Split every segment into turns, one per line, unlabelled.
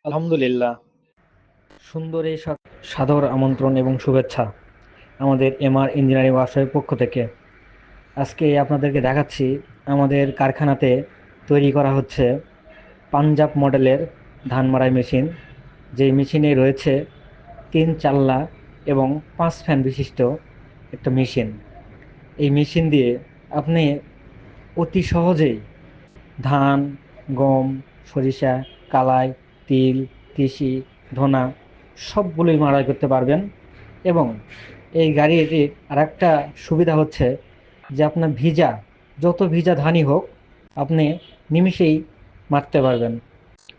আলহামদুলিল্লাহ। সুন্দর এই সাদর আমন্ত্রণ এবং শুভেচ্ছা আমাদের এমআর ইঞ্জিনিয়ারিং ওয়ার্কশপের পক্ষ থেকে। আজকে আপনাদেরকে দেখাচ্ছি আমাদের কারখানাতে তৈরি করা হচ্ছে পাঞ্জাব মডেলের ধান মাড়াই মেশিন। যেই মেশিনে রয়েছে ৩ চাল্লা এবং ৫ ফ্যান বিশিষ্ট একটা মেশিন। এই মেশিন দিয়ে আপনি অতি সহজেই ধান, গম, সরিষা, কালাই, তিল, তিসি, ধনা সবগুলোই মাড়াই করতে পারবেন। এবং এই গাড়িটির আরেকটা সুবিধা হচ্ছে যে আপনার যত ভিজা ধানই হোক আপনি নিমিষেই মারতে পারবেন।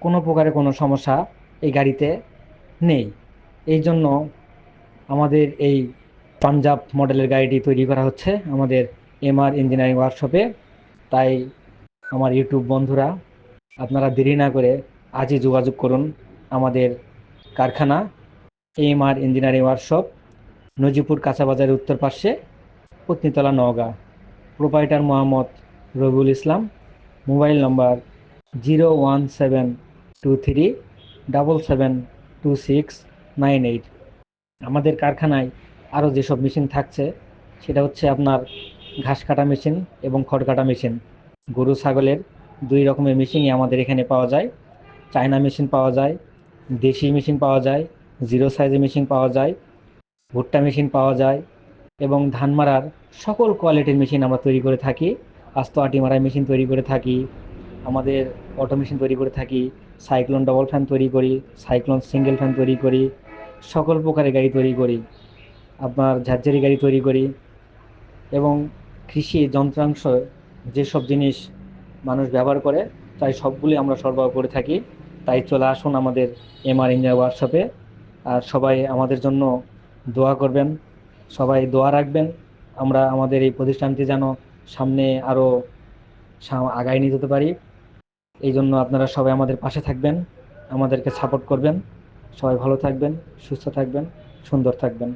কোনো প্রকারের কোনো সমস্যা এই গাড়িতে নেই। এই জন্য আমাদের এই পাঞ্জাব মডেলের গাড়িটি তৈরি করা হচ্ছে আমাদের এমআর ইঞ্জিনিয়ারিং ওয়ার্কশপে। তাই আমার ইউটিউব বন্ধুরা, আপনারা দেরি না করে আজই যোগাযোগ করুন আমাদের কারখানা এমআর ইঞ্জিনিয়ারিং ওয়ার্কশপ, নজিপুর কাঁচাবাজারের উত্তর পার্শ্বে, Patnitala, Naogaon. Proprietor Mohammad Rabiul Islam. Mobile number 01723 7726988। আমাদের কারখানায় আরও যেসব মেশিন থাকছে সেটা হচ্ছে আপনার ঘাস কাটা মেশিন এবং খড় কাটা মেশিন। গরু ছাগলের দুই রকমের মেশিনই আমাদের এখানে পাওয়া যায়। চায়না মেশিন পাওয়া যায়, দেশি মেশিন পাওয়া যায়, জিরো সাইজের মেশিন পাওয়া যায়, ভুট্টা মেশিন পাওয়া যায় এবং ধান মারার সকল কোয়ালিটির মেশিন আমরা তৈরি করে থাকি। আস্ত আটি মারার মেশিন তৈরি করে থাকি, আমাদের অটো মেশিন তৈরি করে থাকি, সাইক্লোন ডবল ফ্যান তৈরি করি, সাইক্লোন সিঙ্গেল ফ্যান তৈরি করি, সকল প্রকারের গাড়ি তৈরি করি, আপনার ঝারঝারি গাড়ি তৈরি করি। এবং কৃষি যন্ত্রাংশ যেসব জিনিস মানুষ ব্যবহার করে তাই সবগুলি আমরা সরবরাহ করে থাকি। তাই চলে আসুন আমাদের এমআর ইঞ্জিনিয়ার ওয়ার্কশপে। আর সবাই আমাদের জন্য দোয়া করবেন, সবাই দোয়া রাখবেন। আমরা আমাদের এই প্রতিষ্ঠানটি যেন সামনে আরও আগায় নিয়ে যেতে পারি। এই জন্য আপনারা সবাই আমাদের পাশে থাকবেন, আমাদেরকে সাপোর্ট করবেন। সবাই ভালো থাকবেন, সুস্থ থাকবেন, সুন্দর থাকবেন।